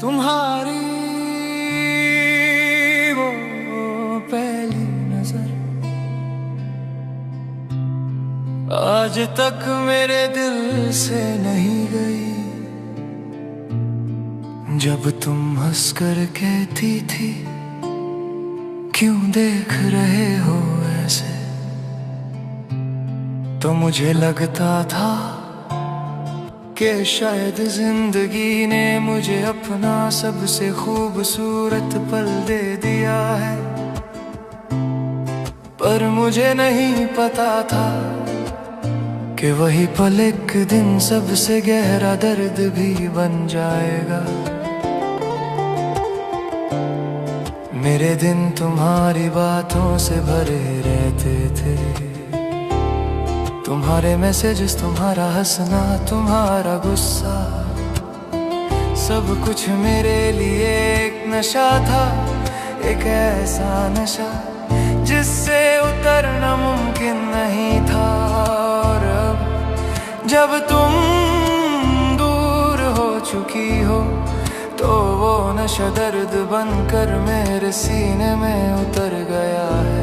तुम्हारी वो पहली नजर आज तक मेरे दिल से नहीं गई। जब तुम हंस कर कहती थी क्यों देख रहे हो ऐसे, तो मुझे लगता था कि शायद जिंदगी ने मुझे अपना सबसे खूबसूरत पल दे दिया है। पर मुझे नहीं पता था कि वही पल एक दिन सबसे गहरा दर्द भी बन जाएगा। मेरे दिन तुम्हारी बातों से भरे रहते थे, तुम्हारे मैसेजेस, तुम्हारा हंसना, तुम्हारा गुस्सा, सब कुछ मेरे लिए एक नशा था। एक ऐसा नशा जिससे उतरना मुमकिन नहीं था। और अब जब तुम दूर हो चुकी हो तो वो नशा दर्द बनकर मेरे सीने में उतर गया है।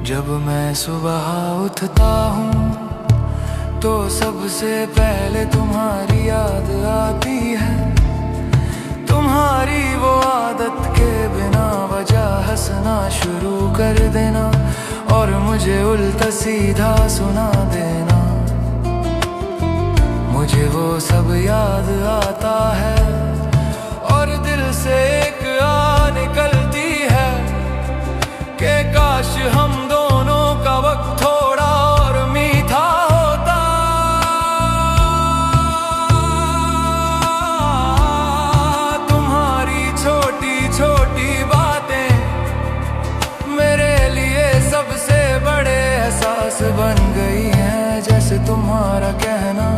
जब मैं सुबह उठता हूँ तो सबसे पहले तुम्हारी याद आती है। तुम्हारी वो आदत के बिना वजह हंसना शुरू कर देना और मुझे उल्टा सीधा सुना देना। मुझे वो सब याद आता है और दिल से एक निकलती है कि काश हम दोनों का वक्त थोड़ा और मीठा होता। तुम्हारी छोटी छोटी बातें मेरे लिए सबसे बड़े एहसास बन गई हैं। जैसे तुम्हारा कहना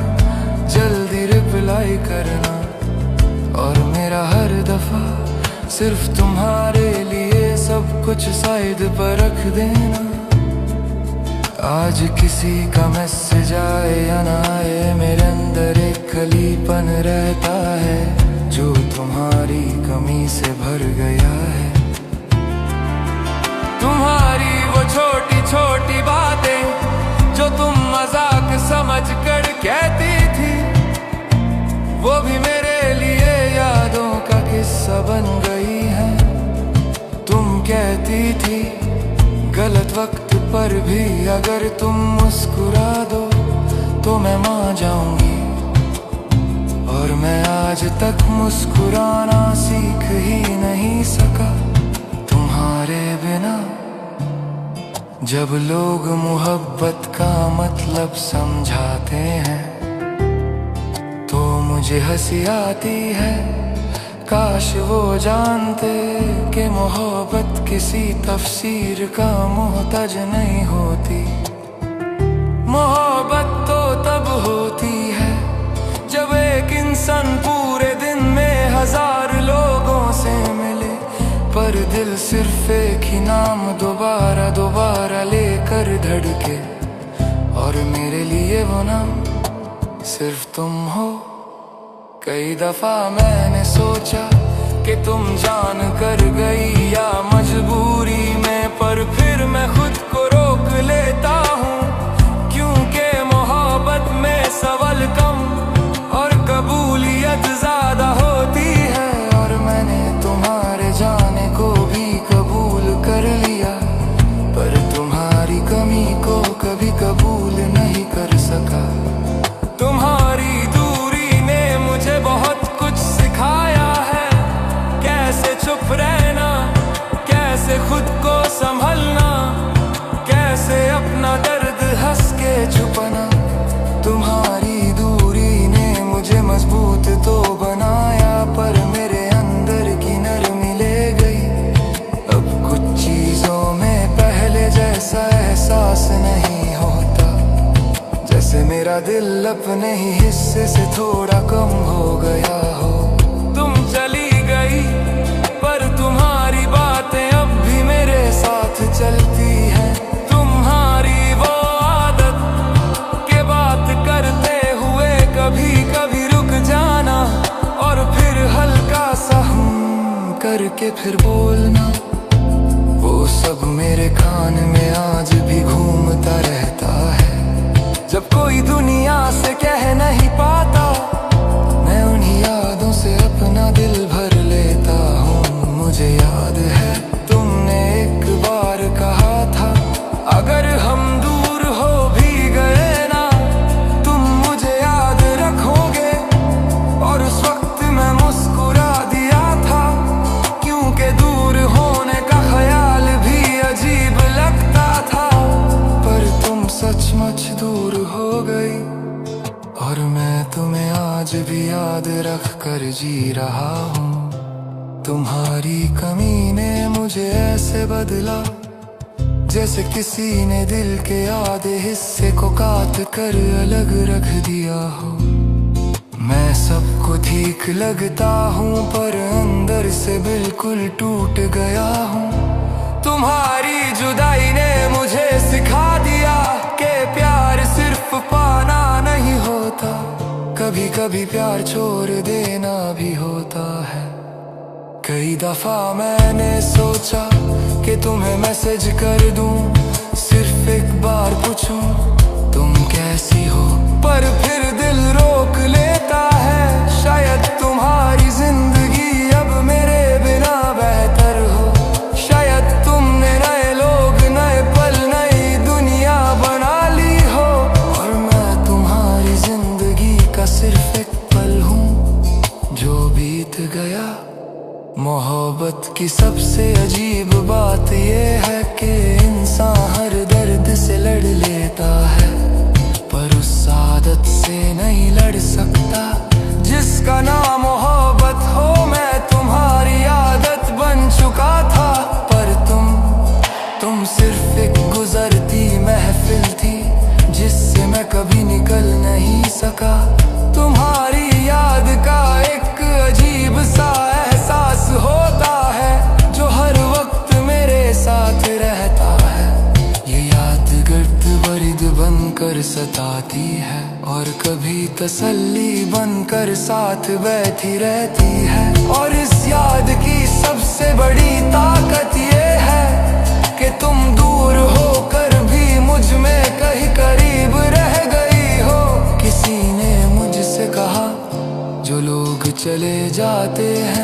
जल्दी रिप्लाई करना और मेरा हर दफा सिर्फ तुम्हारे लिए सब कुछ साइड पर रख देना। आज किसी का मैसेज आए या ना आए मेरे अंदर एक खलीपन रहता है जो तुम्हारी कमी से भर गया है। तुम्हारी वो छोटी छोटी बातें जो तुम मजाक समझ कर कहती थी वो भी मेरे लिए यादों का किस्सा बन गई है। तुम कहती थी गलत वक्त पर भी अगर तुम मुस्कुरा दो तो मैं मान जाऊंगी। और मैं आज तक मुस्कुराना सीख ही नहीं सका तुम्हारे बिना। जब लोग मोहब्बत का मतलब समझाते हैं तो मुझे हंसी आती है। काश वो जानते कि मोहब्बत किसी तफसीर का मोहताज नहीं होती। मोहब्बत तो तब होती है जब एक इंसान पूरे दिन में 1000 लोगों से मिले पर दिल सिर्फ एक ही नाम दोबारा दोबारा लेकर धड़के। और मेरे लिए वो नाम सिर्फ तुम हो। कई दफा मैंने सोचा कि तुम जान कर गई या मजबूरी में, पर फिर मैं खुद को रोक लेता हूँ क्योंकि मोहब्बत में सवाल कम और कबूलियत ज्यादा होती है। और मैंने तुम्हारे जाने को भी कबूल कर लिया पर तुम्हारी कमी को कभी कबूल नहीं कर सका। तुम्हारी दूरी ने मुझे बहुत कुछ सिखाया है, कैसे चुप रहना, कैसे खुद को संभलना, कैसे अपना दर्द हंस के छुपाना। तुम्हारी दूरी ने मुझे मजबूत तो बनाया पर मेरे अंदर की नरमी ले गई। अब कुछ चीजों में पहले जैसा एहसास नहीं होता, जैसे मेरा दिल अपने ही हिस्से से थोड़ा कम हो गया हो। तुम चली गई पर तुम्हारी बातें अब भी मेरे साथ चलती हैं। तुम्हारी वो आदत के बात करते हुए कभी कभी रुक के फिर बोलना, वो सब मेरे कान में आज भी घूमता रहता है। जब कोई दुनिया से कह नहीं पाता, मैं उन्हीं यादों से अपना दिल भर लेता हूँ। मुझे याद है तुमने एक बार कहा था, अगर हम दूर हो भी गए ना, तुम मुझे याद रखोगे। और उस वक्त मैं मुस्कुरा दिया था, क्योंकि दूर होने का ख्याल भी अजीब लगता था। पर तुम सचमुच दूर हो गई, और मैं तुम्हें आज भी याद रख कर जी रहा हूँ। तुम्हारी कमी ने मुझे ऐसे बदला, जैसे किसी ने दिल के आधे हिस्से को काट कर अलग रख दिया हो। मैं सबको ठीक लगता हूँ, पर अंदर से बिल्कुल टूट गया हूँ। तुम्हारी जुदाई ने मुझे सिखा दिया कि प्यार सिर्फ पाना नहीं होता, कभी कभी प्यार छोड़ देना भी होता है। कई दफा मैंने सोचा कि तुम्हें मैसेज कर दूं, सिर्फ एक बार पूछूं तुम कैसी हो, पर फिर दिल रोक लेता है। शायद तुम्हारी जिंदगी अब मेरे बिना बेहतर हो, शायद तुमने नए लोग, नए पल, नई दुनिया बना ली हो, और मैं तुम्हारी जिंदगी का सिर्फ एक पल हूँ जो बीत गया। मोहब्बत की सबसे अजीब बात यह है कि इंसान हर दर्द से लड़ लेता है, पर उस आदत से नहीं लड़ सकता जिसका नाम मोहब्बत हो। मैं तुम्हारी आदत बन चुका था, पर तुम सिर्फ एक गुजरती महफिल थी, जिससे मैं कभी निकल नहीं सका। तुम्हारी याद का एक अजीब सा एहसास होता है, जो हर वक्त मेरे साथ रहता है। ये याद गर्द बरिद बनकर सताती है, और कभी तसल्ली बनकर साथ बैठी रहती है। और इस याद की सबसे बड़ी ताकत ये है कि तुम दूर होकर भी मुझ में कहीं करीब रह गई हो। किसी ने मुझसे कहा, जो लोग चले जाते हैं